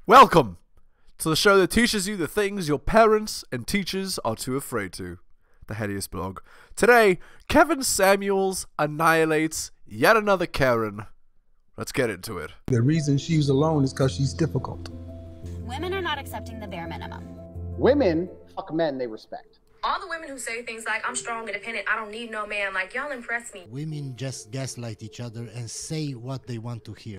Welcome to the show that teaches you the things your parents and teachers are too afraid to. The Helios blog. Today, Kevin Samuels annihilates yet another Karen. Let's get into it. The reason she's alone is because she's difficult. Women are not accepting the bare minimum. Women fuck men they respect. All the women who say things like, I'm strong, independent, I don't need no man, like, y'all impress me. Women just gaslight each other and say what they want to hear.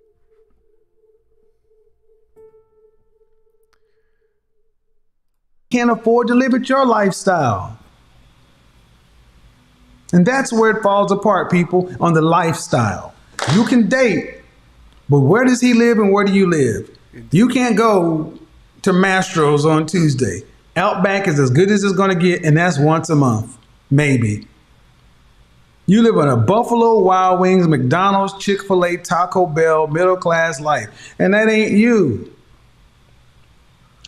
Can't afford to live at your lifestyle. And that's where it falls apart, people, on the lifestyle. You can date, but where does he live and where do you live? You can't go to Mastro's on Tuesday. Outback is as good as it's going to get, and that's once a month, maybe. You live on a Buffalo Wild Wings, McDonald's, Chick-fil-A, Taco Bell, middle-class life, and that ain't you.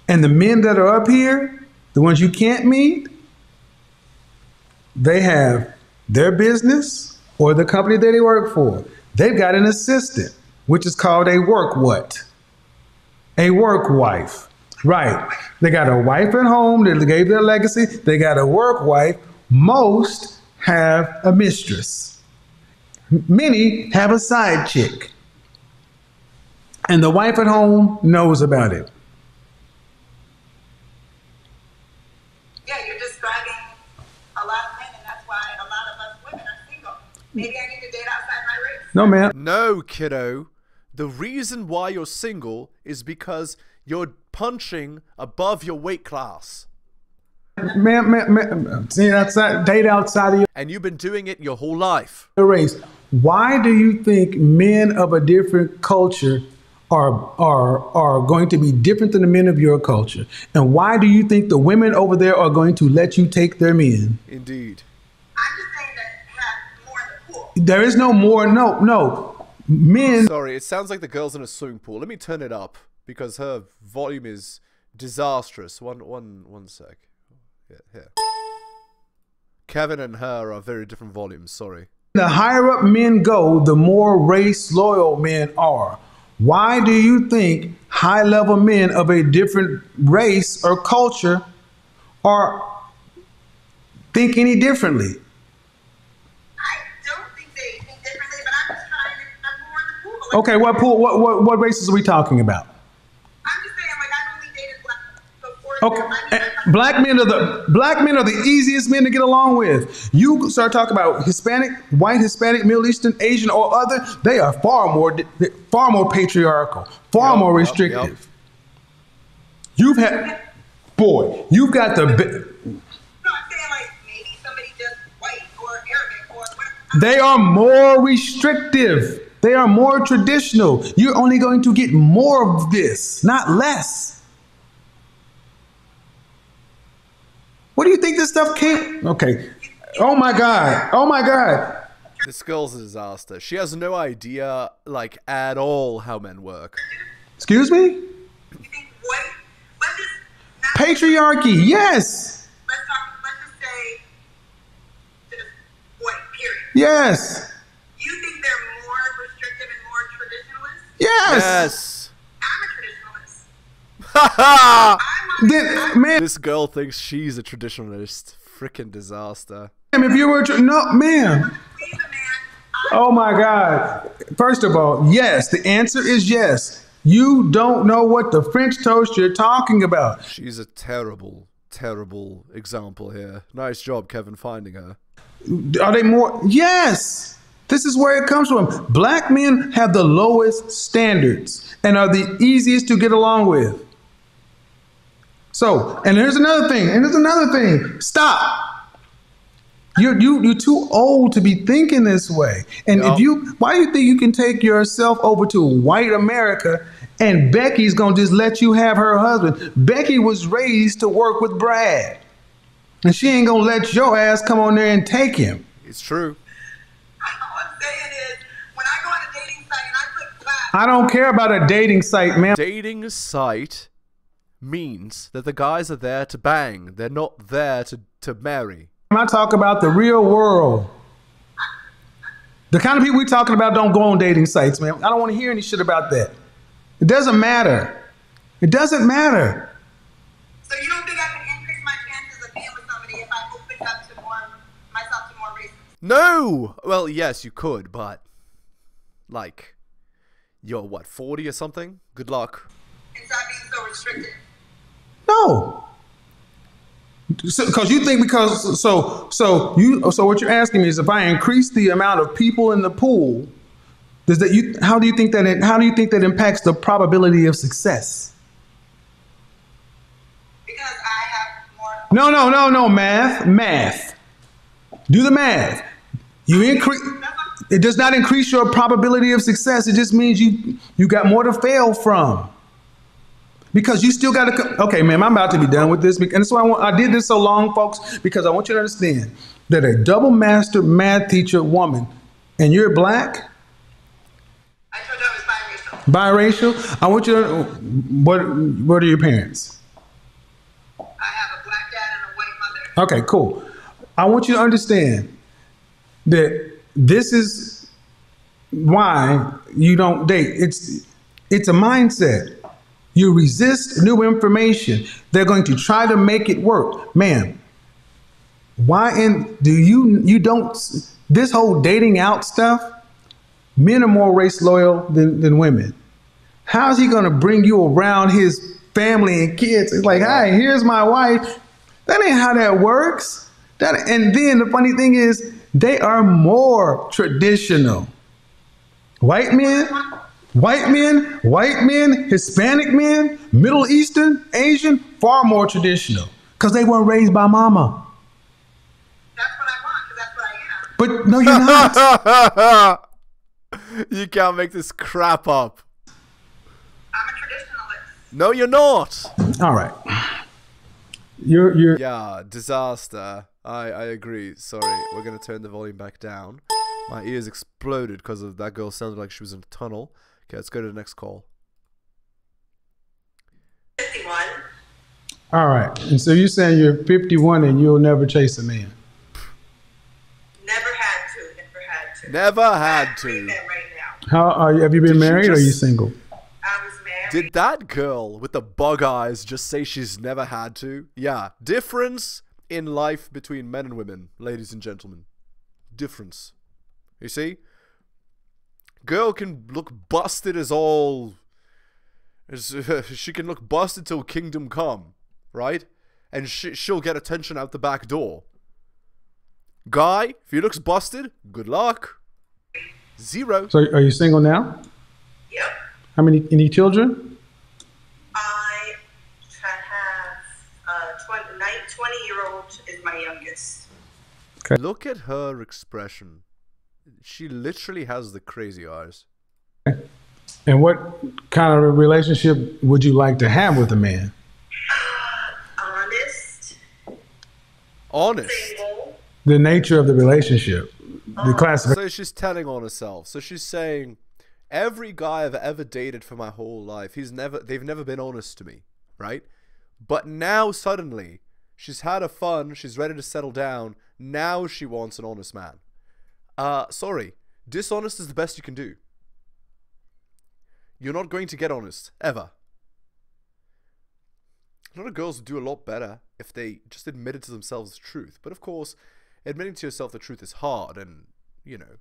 And the men that are up here, the ones you can't meet, they have their business or the company that they work for. They've got an assistant, which is called a work what? A work wife. Right. They got a wife at home that gave their legacy. They got a work wife. Most have a mistress. Many have a side chick. And the wife at home knows about it. Yeah, you're describing a lot of men, and that's why a lot of us women are single. Maybe I need to date outside my race. No, ma'am. No, kiddo. The reason why you're single is because you're punching above your weight class. Ma'am, see, date outside of your And you've been doing it your whole life. race. Why do you think men of a different culture are going to be different than the men of your culture? And why do you think the women over there are going to let you take their men? Indeed. I'm just saying that have more in the pool. There is no more, no. Men, Sorry, it sounds like the girl's in a swimming pool. Let me turn it up because her volume is disastrous. One sec. Yeah, here. Kevin and her are very different volumes, sorry. the higher up men go, the more race loyal men are. Why do you think high level men of a different race or culture think any differently? I don't think they think differently, but I'm just trying to have more in the pool. Okay, what races are we talking about? I'm just saying, like, I've only dated black before. Okay, black men are the easiest men to get along with. You start talking about Hispanic, white, Hispanic, Middle Eastern, Asian, or other. They are far more patriarchal, far more restrictive. Yep. You've got the. No, I'm saying, like, maybe somebody just white or Arabic or whatever. They are more restrictive. They are more traditional. You're only going to get more of this, not less. What do you think this stuff came? Okay. Oh my God. This girl's a disaster. She has no idea, like, at all how men work. Excuse me? You think white? Let's just not, Patriarchy, yes. let's just say just white, period. Yes. You think they're more restrictive and more traditionalist? Yes. I'm a traditionalist. Haha! Man, This girl thinks she's a traditionalist. Frickin' disaster. if you were, no, ma'am. Please, a man. Oh my God. First of all, yes. The answer is yes. You don't know what the French toast you're talking about. She's a terrible, terrible example here. Nice job, Kevin, finding her. Are they more? Yes. This is where it comes from. Black men have the lowest standards and are the easiest to get along with. So, and here's another thing. Stop. You're too old to be thinking this way. And why do you think you can take yourself over to white America and Becky's gonna just let you have her husband? Becky was raised to work with Brad. And she ain't gonna let your ass come on there and take him. It's true. All I'm saying is, when I go on a dating site and I click black, I don't care about a dating site, man. Dating site means that the guys are there to bang. They're not there to marry. I talk about the real world. The kind of people we're talking about don't go on dating sites, man. I don't want to hear any shit about that. It doesn't matter. It doesn't matter. So you don't think I can increase my chances of being with somebody if I open up to myself to more races? No! Well, yes, you could, but like, you're what, 40 or something? Good luck. And stop being so restricted. No. Because you think so what you're asking me is if I increase the amount of people in the pool, how do you think that impacts the probability of success? Because I have more. No, math. Do the math. You increase. It does not increase your probability of success. It just means you got more to fail from. Because you still got to. Okay, ma'am, I'm about to be done with this, and that's why I did this so long, folks, because I want you to understand that a double master math teacher woman, and you're black. I told you I was biracial. Biracial. I want you to. What are your parents? I have a black dad and a white mother. Okay, cool. I want you to understand that this is why you don't date. It's a mindset. You resist new information. They're going to try to make it work. Ma'am, you don't, this whole dating out stuff, men are more race loyal than women. How is he going to bring you around his family and kids? It's like, hi, here's my wife. That ain't how that works. And then the funny thing is, they are more traditional. White men, Hispanic men, Middle Eastern, Asian, far more traditional. Because they weren't raised by mama. That's what I want, because that's what I am. But no, you're not. You can't make this crap up. I'm a traditionalist. No, you're not. All right. You're Yeah, disaster. I agree. Sorry, we're going to turn the volume back down. My ears exploded because of that girl sounded like she was in a tunnel. Okay, let's go to the next call. 51. all right. And so you're saying you're 51 and you'll never chase a man. Never had to. Never had Three to. men right now. Have you been Did she married or are you just- single? I was married. Did that girl with the bug eyes just say she's never had to? Yeah, difference in life between men and women, ladies and gentlemen. Difference. You see? Girl can look busted as all... she can look busted till kingdom come, right? And she'll get attention out the back door. Guy, if he looks busted, good luck. Zero. So are you single now? Yep. Any children? I have 20-year-old is my youngest. Look at her expression. She literally has the crazy eyes. And what kind of a relationship would you like to have with a man? Honest. Honest. Single. The nature of the relationship. The classification. So she's telling on herself. So she's saying, every guy I've ever dated for my whole life, they've never been honest to me, right? But now suddenly, she's had her fun, she's ready to settle down, now she wants an honest man. Sorry, dishonest is the best you can do. You're not going to get honest, ever. A lot of girls would do a lot better if they just admitted to themselves the truth. But of course, admitting to yourself the truth is hard, and, you know,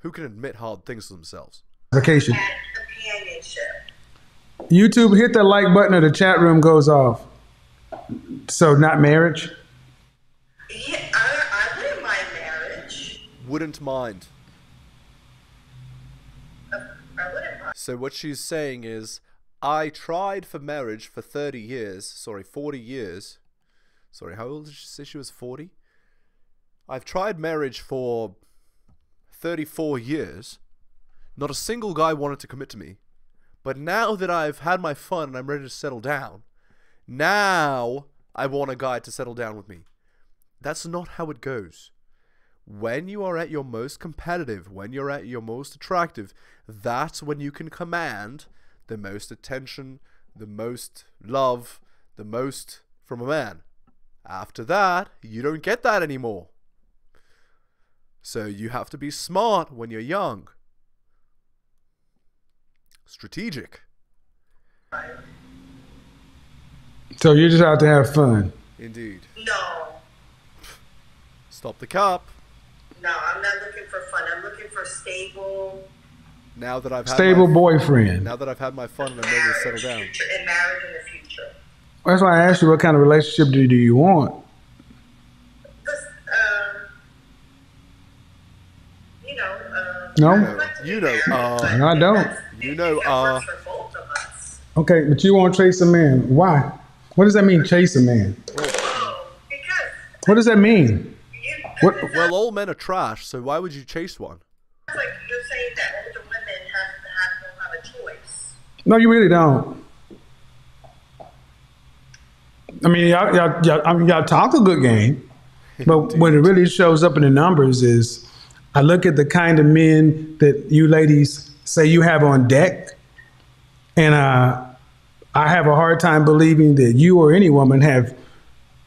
who can admit hard things to themselves? Vacation. And companionship. YouTube, hit the like button or the chat room goes off. So not marriage? Yeah, I wouldn't mind marriage. Wouldn't mind. I wouldn't mind. So what she's saying is, I tried for marriage for 40 years. Sorry, how old did she say she was? 40? I've tried marriage for 34 years. Not a single guy wanted to commit to me. But now that I've had my fun and I'm ready to settle down, now I want a guy to settle down with me. That's not how it goes. When you are at your most competitive, when you're at your most attractive, that's when you can command the most attention, the most love, the most from a man. After that, you don't get that anymore. So you have to be smart when you're young. Strategic. So you're just out to have fun. Indeed. No, Stop the cop. no, I'm not looking for fun. I'm looking for stable Now that I've had Stable my, boyfriend. Now that I've had my fun and I'm ready to settle down. and marriage in the future. That's why I asked you what kind of relationship do you want? This, you know, No? You know, I don't. You know, works for both of us. Okay, but you won't chase a man. Why? What does that mean, chase a man? Oh, because What does that mean? What? well, all men are trash, so why would you chase one? it's like you're saying that older women don't have a choice. No, you really don't. I mean, y'all talk a good game, but when it really shows up in the numbers is, I look at the kind of men that you ladies say you have on deck, and I have a hard time believing that you or any woman have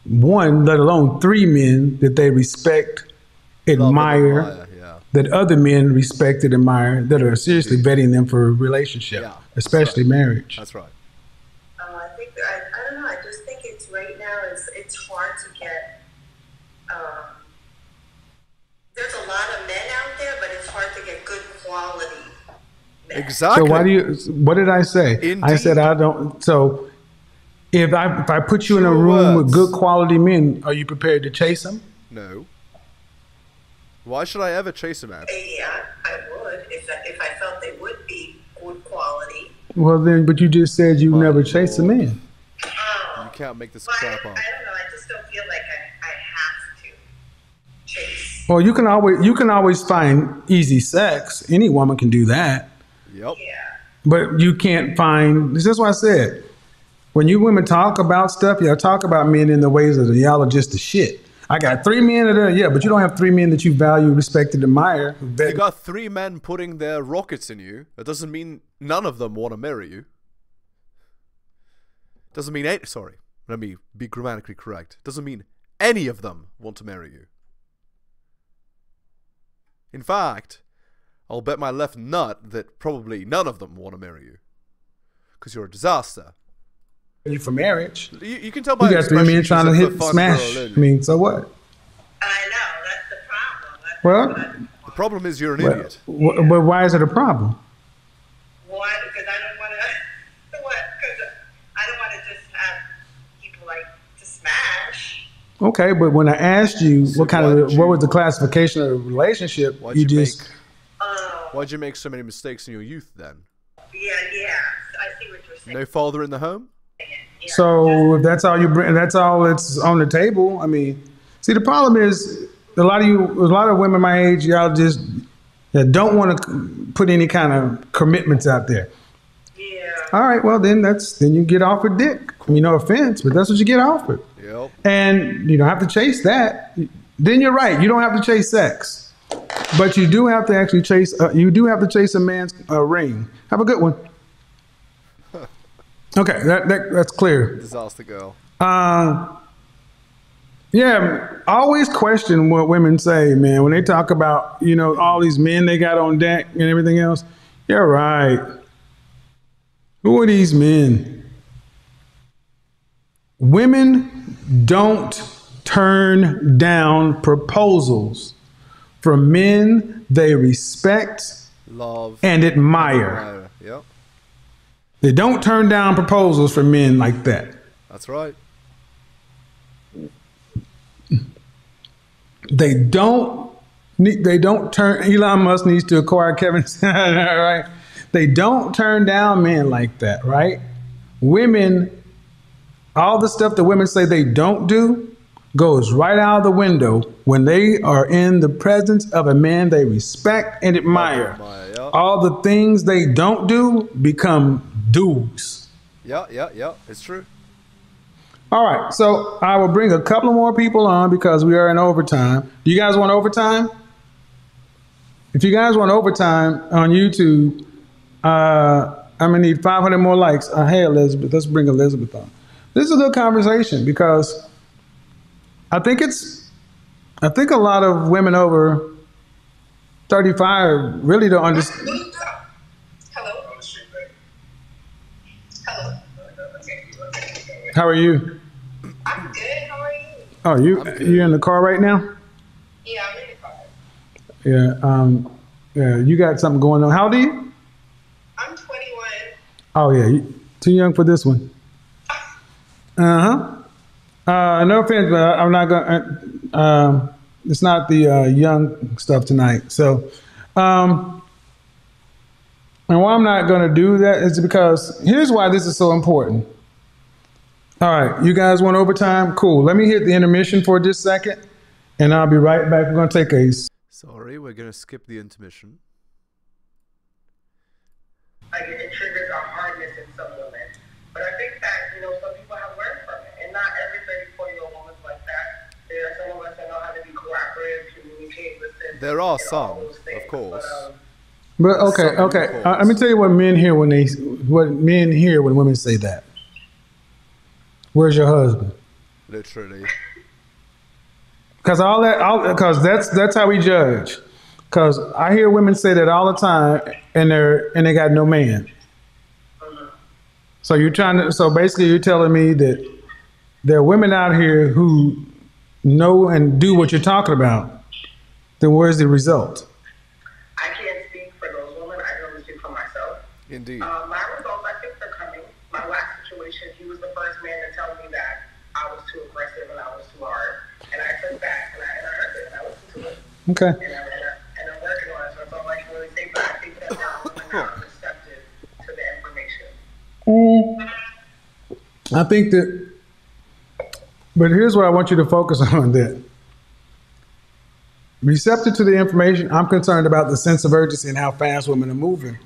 one, let alone three men that they respect, admire, Yeah. that other men respect and admire, that are seriously vetting them for a relationship, Yeah, especially marriage. That's right. I think I don't know. I just think it's right now. It's hard to get. There's a lot of men out there, but it's hard to get good quality men. Exactly. So why do you? What did I say? Indeed. I said I don't. So if I put you in a True room with words. good quality men, are you prepared to chase them? No. Why should I ever chase a man? Yeah, I would if I felt they would be good quality. Well then, but you just said you My never chase a Lord. man. You can't make this But crap I up. don't know. I just don't feel like I have to chase. Well, you can always find easy sex. Any woman can do that, Yep. Yeah. but you can't find. This is what I said. When you women talk about stuff, y'all talk about men in the ways of y'all are just the shit. I got three men that are, yeah, but you don't have three men that you value, respect, and admire. You got three men putting their rockets in you. That doesn't mean none of them want to marry you. Doesn't mean any. Sorry, let me be grammatically correct. Doesn't mean any of them want to marry you. In fact, I'll bet my left nut that probably none of them want to marry you, because you're a disaster. You for marriage. You can tell by You got three expression men she's trying to a hit fun smash. girl, I isn't she? mean, so what? I know that's the problem. Well, The problem is you're an But, idiot. but why is it a problem? Why? Because I don't want to. What? Because I don't want to just have people like to smash. Okay, but when I asked you So what kind why of did what you- was the classification of the relationship, Why'd you you just make? Oh, Why'd you make so many mistakes in your youth then? yeah. I see what you're saying. No father in the home? Yeah. so if that's all you bring, that's all that's on the table. I mean, see, the problem is a lot of women my age, y'all just don't want to put any kind of commitments out there. Yeah. All right, well then you get offered dick. I mean, no offense, but that's what you get offered. Yep. And you don't have to chase that. Then you're right. You don't have to chase sex, but you do have to actually chase. You do have to chase a man's ring. Have a good one. Okay, that's clear. Disaster girl. Yeah, always question what women say, man. When they talk about all these men they got on deck and everything else. You're right. Who are these men? Women don't turn down proposals from men they respect Love. and admire. Yep. They don't turn down proposals from men like that. That's right. They don't turn. Elon Musk needs to acquire Kevin. Right? They don't turn down men like that, right? Women, all the stuff that women say they don't do goes right out of the window when they are in the presence of a man they respect and admire. Yeah. All the things they don't do become do's. Yeah. It's true. All right, so I will bring a couple more people on because we are in overtime. Do you guys want overtime? If you guys want overtime on YouTube, I'm gonna need 500 more likes. Hey, Elizabeth, let's bring Elizabeth on. This is a good conversation because I think a lot of women over 35 really don't understand. Hello. Hello. How are you? I'm good. How are you? Oh, you in the car right now? Yeah, I'm in the car. Yeah. You got something going on. How old are you? I'm 21. Oh yeah, too young for this one. No offense, but I'm not gonna. It's not the young stuff tonight. So, and why I'm not gonna do that is because here's why this is so important. All right, you guys want overtime? Cool. Let me hit the intermission for just a second, and I'll be right back. We're gonna take a. Sorry, we're gonna skip the intermission. Like it triggers a hardness in some women. But I think that, some people have learned from it. And not every 34-year-old woman's like that. There are some of us that know how to be cooperative, communicate, listen. There are and some, all those things. of course. But okay. Let me tell you what men hear when women say that. Where's your husband? Literally. Because that's how we judge. Because I hear women say that all the time, and they got no man. So basically you're telling me that there are women out here who know and do what you're talking about. Then where's the result? I can't speak for those women. I can only speak for myself. Indeed. My results, I think they're coming. My last situation, he was the first man to tell me that I was too aggressive and I was too hard. And I took that and I heard it and I listened to it. Okay. And I'm working on it, so it's all I can really say. But I think that now women are receptive to the information. I think that, but here's what I want you to focus on that. Receptive to the information, I'm concerned about the sense of urgency and how fast women are moving.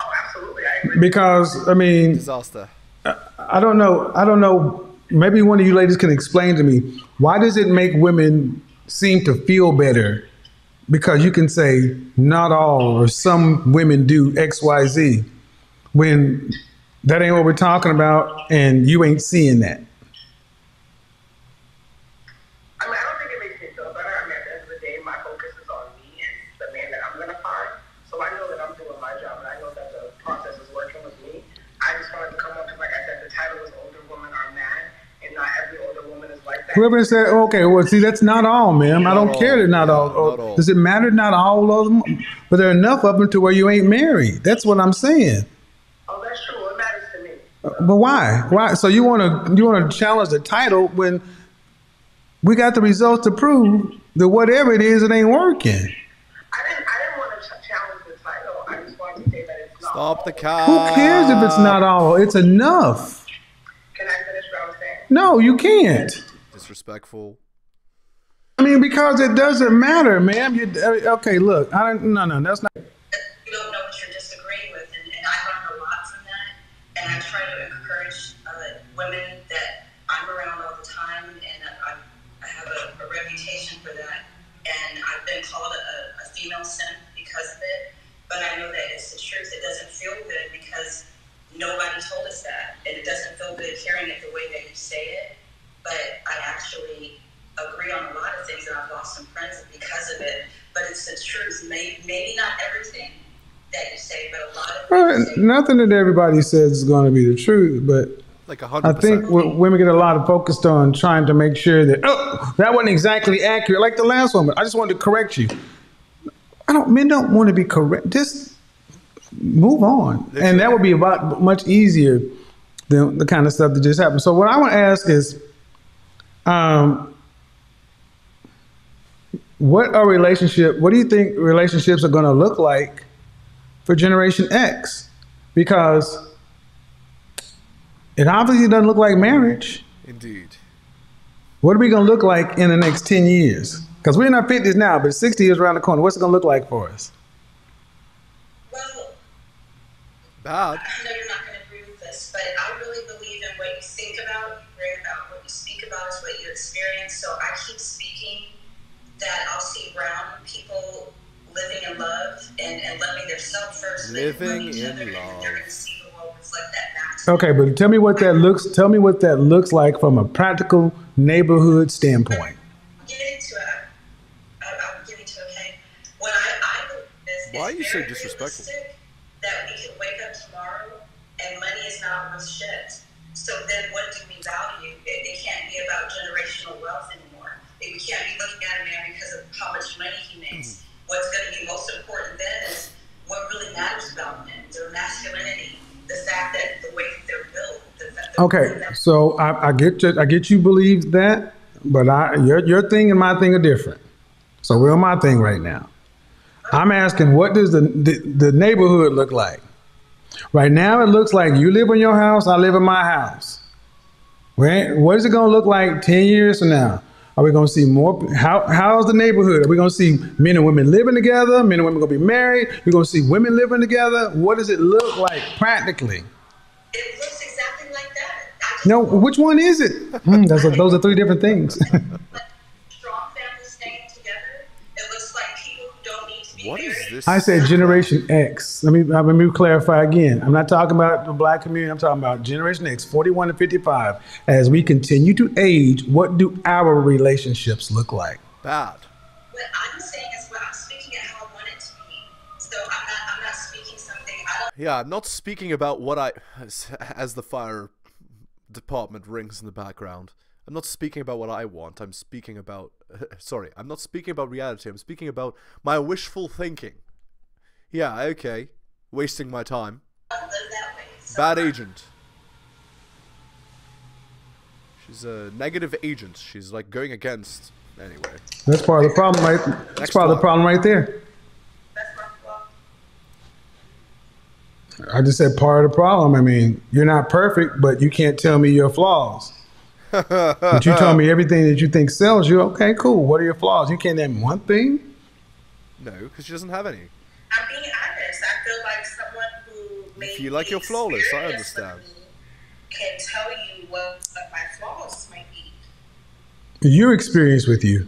Oh, absolutely. I agree. Because, Disaster. I don't know. Maybe one of you ladies can explain to me, why does it make women seem to feel better? Because you can say not all or some women do X, Y, Z, when that ain't what we're talking about and you ain't seeing that. I don't think it makes me feel better. At the end of the day, my focus is on me and the man that I'm going to find. So I know that I'm doing my job, and I know that the process is working with me. I just wanted to come up because, like I said, the title is Older Women Are Mad, and not every older woman is like that. Whoever said, okay, well, see, that's not all, ma'am. I don't care that not all. Not all. Does it matter not all of them? But there are enough of them to where you ain't married. That's what I'm saying. Oh, that's true. It matters to me. But why? Why? So you want to challenge the title when we got the results to prove that whatever it is, it ain't working. I didn't want to challenge the title. I just wanted to say that it's not. Stop the car. Who cares if it's not all? It's enough. Can I finish what I was saying? No, you can't. Disrespectful. Because it doesn't matter, ma'am. Okay, look. No, that's not. You don't know what you're disagreeing with, and I learned a lot from that. And I try to encourage women that I'm around all the time, and I have a reputation for that. And I've been called a female simp because of it, but I know that it's the truth. It doesn't feel good because nobody told us that, and it doesn't feel good hearing it the way that you say it. But I actually agree on a lot of things, and I've lost some friends because of it. But it's the truth. Maybe not everything that you say, but a lot of things. Nothing that everybody says is going to be the truth, but Like 100%. I think women get a lot of focused on trying to make sure that, that wasn't exactly accurate. Like the last one, I just wanted to correct you. Men don't want to be correct. Just move on. Literally. And that would be about much easier than the kind of stuff that just happened. So what I want to ask is, what do you think relationships are going to look like for Generation X? Because it obviously doesn't look like marriage. Indeed. What are we going to look like in the next 10 years? Because we're in our 50s now, but 60 years around the corner. What's it going to look like for us? Well, Bad. I know you're not going to agree with this, but I really believe in what you think about, you bring about. What you speak about is what you experience. So I keep speaking that I'll see brown people living in love and loving themselves first. Living each in other, and love. they're going to see the world reflect that back to Okay, but tell me what that looks like from a practical neighborhood standpoint. I'm getting to it. I'm getting to it, okay? When I believe this, Why are you it's so very disrespectful? realistic that we can wake up tomorrow and money is not worth shit. So then what do we value? Okay, so I get you believe that, but your thing and my thing are different. So we're on my thing right now. I'm asking, what does the neighborhood look like? Right now, it looks like you live in your house, I live in my house. Right? What is it going to look like 10 years from now? Are we going to see more? How's the neighborhood? Are we going to see men and women living together? Men and women going to be married? We're going to see women living together? What does it look like practically? It looks exactly like that. No, which one is it? Those are three different things. Strong families staying together. It looks like people who don't need to be What married. is this? I said Generation X. Let me clarify again. I'm not talking about the black community. I'm talking about Generation X, 41 to 55. As we continue to age, what do our relationships look like? Bad. What I'm saying is what I'm speaking at how I want it to be. So I'm not speaking something I don't. Yeah, I'm not speaking about what I, as the fire department rings in the background. I'm not speaking about what I want. I'm speaking about, sorry, I'm not speaking about reality. I'm speaking about my wishful thinking. Yeah, okay. Wasting my time. Live that way. So Bad agent. She's a negative agent. She's like going against, anyway. That's part of the problem, right? That's part of the problem right there. that's my flaw. I just said part of the problem. I mean, you're not perfect, but you can't tell me your flaws. But you told me everything that you think sells you. Okay, cool. What are your flaws? You can't name one thing? No, because she doesn't have any. I'm being honest. I feel like someone who may feel like you're flawless, I experience with understand. me can tell you what my flaws might be. Your experience with you.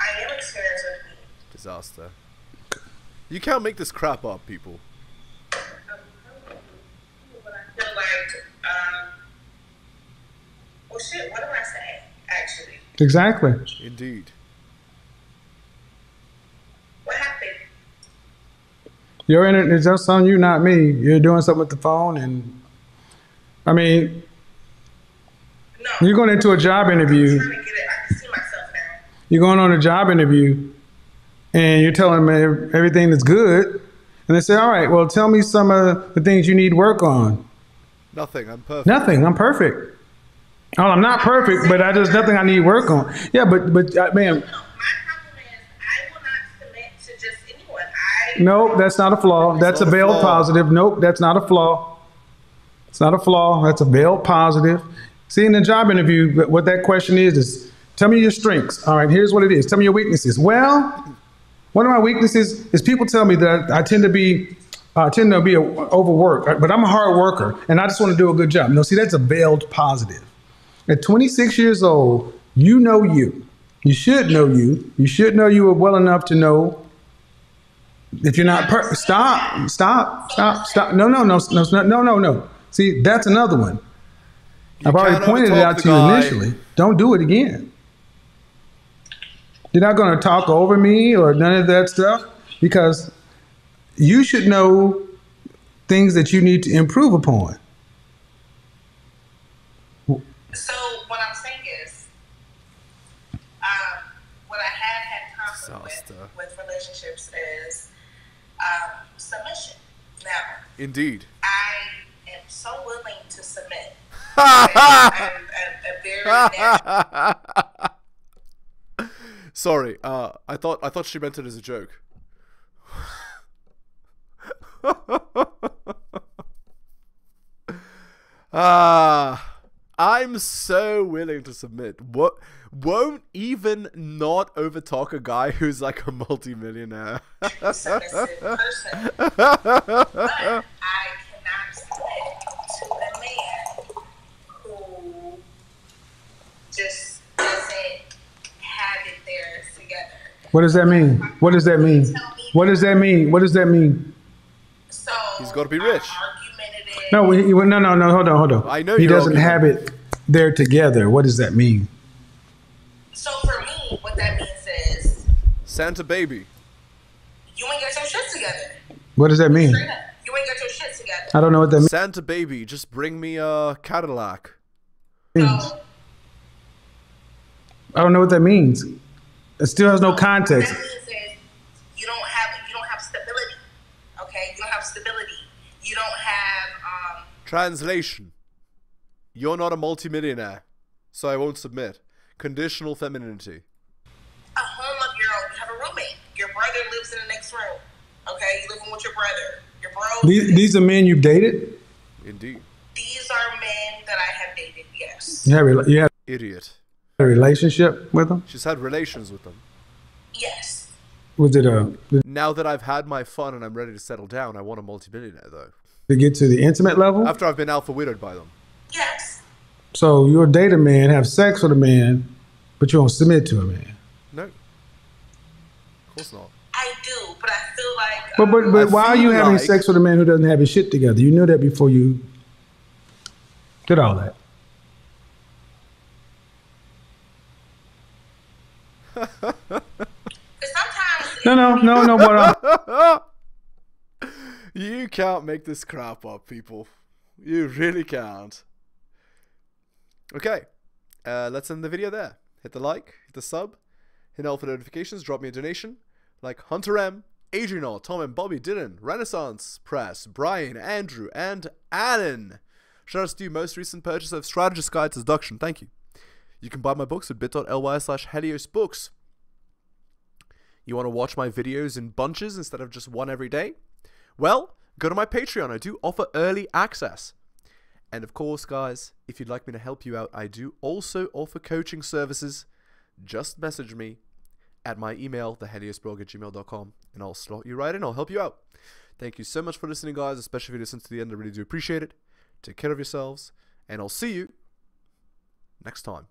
I am experienced with me. Disaster. You can't make this crap up, people. But I feel like, well, shit, what do I say, actually? Exactly. Indeed. What happened? Your internet is just on you, not me. You're doing something with the phone, and I mean, No. you're going into a job interview. I'm trying to get it. I can see myself now. You're going on a job interview, and you're telling me everything that's good, and they say, all right, well, tell me some of the things you need work on. Nothing. I'm perfect. Nothing. I'm perfect. Oh, I'm not perfect, but there's nothing I need work on. Yeah, but man, No, my problem is I will not submit to just anyone. nope, that's not a flaw. That's a not a veiled flaw. positive. Nope, that's not a flaw. It's not a flaw. That's a veiled positive. See, in the job interview, what that question is tell me your strengths. All right, here's what it is. Tell me your weaknesses. Well, one of my weaknesses is people tell me that I tend to be overworked, but I'm a hard worker, and I just want to do a good job. No, see, that's a veiled positive. At 26 years old, you know you. You should know you. You should know you well enough to know if you're not Stop. No. See, that's another one. I've already can't pointed it overtalk out the to you guy. initially. Don't do it again. You're not going to talk over me or none of that stuff because you should know things that you need to improve upon. So what I'm saying is, what I had conflict Disaster. with relationships is submission. Now, Indeed. I am so willing to submit. I'm a very natural. Sorry. I thought she meant it as a joke. I'm so willing to submit. What won't even not overtalk a guy who's like a multimillionaire. Submissive person. But I cannot submit to a man who just doesn't have it there together. What does that mean? What does that mean? What does that mean? What does that mean? So He's gotta be rich. Argumentative. No, hold on. I know he you're doesn't have it there together. What does that mean? So for me, what that means is Santa baby. you ain't got your shit together. What does that mean? Straight up. You ain't got your shit together. I don't know what that means. Santa baby, just bring me a Cadillac. So I don't know what that means. It still has no what context. that means is you don't have stability. Okay? You don't have stability. You don't have Translation. You're not a multimillionaire, so I won't submit. Conditional femininity. A home of your own. You have a roommate. Your brother lives in the next room. Okay, you living with your brother. Your bro. These are men you've dated? Indeed. These are men that I have dated. Yes. You had Idiot. a relationship with them? She's had relations with them. Yes. Was it Now that I've had my fun and I'm ready to settle down, I want a multimillionaire, though. to get to the intimate level? After I've been alpha widowed by them. Yes. So you'll date a man, have sex with a man, but you won't submit to a man. No. Of course not. I do, but I feel like. But why are you feel having like- sex with a man who doesn't have his shit together? You knew that before you did all that. Sometimes. No. What You can't make this crap up, people. You really can't. Okay. Let's end the video there. Hit the like, hit the sub, hit all for notifications, drop me a donation. Like Hunter M, Adrian R, Tom and Bobby, Dylan, Renaissance Press, Brian, Andrew, and Alan. Shout out to you, most recent purchase of Strategist Guide to Seduction. Thank you. You can buy my books at bit.ly/heliosbooks. You want to watch my videos in bunches instead of just one every day? Well, go to my Patreon. I do offer early access. And of course, guys, if you'd like me to help you out, I do also offer coaching services. Just message me at my email, theheliosblog@gmail.com, and I'll slot you right in. I'll help you out. Thank you so much for listening, guys, especially if you listen to the end. I really do appreciate it. Take care of yourselves, and I'll see you next time.